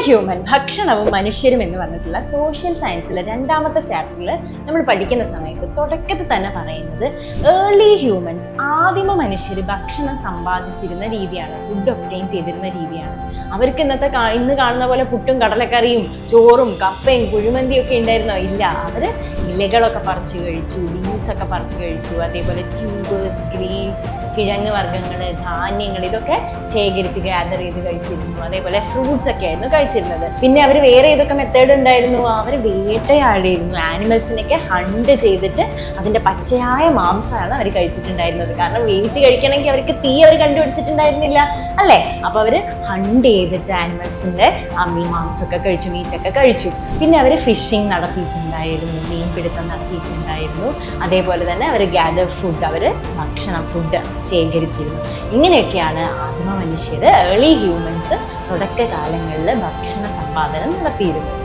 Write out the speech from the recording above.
Human ഭക്ഷണവും മനുഷ്യരും എന്ന് പറഞ്ഞിട്ടുള്ള സോഷ്യൽ സയൻസിലെ 2ാമത്തെ ചാപ്റ്ററിൽ നമ്മൾ പഠിക്കുന്ന സമയത്ത് തുടക്കത്തിൽ തന്നെ പറയുന്നത് ഏർലി ഹ്യൂമൻസ് ആദിമ മനുഷ്യർ ഭക്ഷണം സമ്പാദിച്ചിരുന്ന രീതിയാണ്, ഫുഡ് ഒബ്റ്റെയിൻ ചെയ്തിരുന്ന രീതിയാണ്. അവർക്ക് ഇന്ന് കാണുന്ന പോലെ പുട്ടും കടലക്കറിയും ചോറും കപ്പയും കുഴിമന്തിയും ഒക്കെ ഉണ്ടായിരുന്നോ? ഇല്ല. അവർ ഇലകളൊക്കെ പറിച്ചു കഴിച്ചു, ലീവ്സൊക്കെ പറിച്ചു കഴിച്ചു, അതേപോലെ ട്യൂബേഴ്സ്, ഗ്രെയിൻസ്, കിഴങ്ങ് വർഗ്ഗങ്ങൾ, ധാന്യങ്ങൾ ഇതൊക്കെ ശേഖരിച്ച് ഗ്യാദർ ചെയ്ത് കഴിച്ചിരുന്നു. അതേപോലെ ഫ്രൂട്ട്സ് ഒക്കെ ആയിരുന്നു കഴിച്ചിരുന്നത്. പിന്നെ അവർ വേറെ ഏതൊക്കെ മെത്തേഡ് ഉണ്ടായിരുന്നു? അവർ വേട്ടയാടിയിരുന്നു. ആനിമൽസിനൊക്കെ ഹണ്ട് ചെയ്തിട്ട് അതിൻ്റെ പച്ചയായ മാംസമാണ് അവർ കഴിച്ചിട്ടുണ്ടായിരുന്നത്. കാരണം വേവിച്ച് കഴിക്കണമെങ്കിൽ അവർക്ക് തീ അവർ കണ്ടുപിടിച്ചിട്ടുണ്ടായിരുന്നില്ല അല്ലേ? അപ്പോൾ അവർ ഹണ്ട് ചെയ്തിട്ട് ആനിമൽസിൻ്റെ മാംസമൊക്കെ കഴിച്ചു, മീറ്റൊക്കെ കഴിച്ചു. പിന്നെ അവർ ഫിഷിങ് നടത്തിയിട്ടുണ്ടായിരുന്നു, മീൻപിടുത്തം നടത്തിയിട്ടുണ്ടായിരുന്നു. അതേപോലെ തന്നെ അവർ ഗ്യാദർ ഫുഡ്, അവർ ഭക്ഷണം ഫുഡ് ശേഖരിച്ചിരുന്നു. ഇങ്ങനെയൊക്കെയാണ് ആദിമ മനുഷ്യർ, ഏർലി ഹ്യൂമൻസ് തുടക്കകാലങ്ങളിൽ ഭക്ഷണ സമ്പാദനം നടത്തിയിരുന്നത്.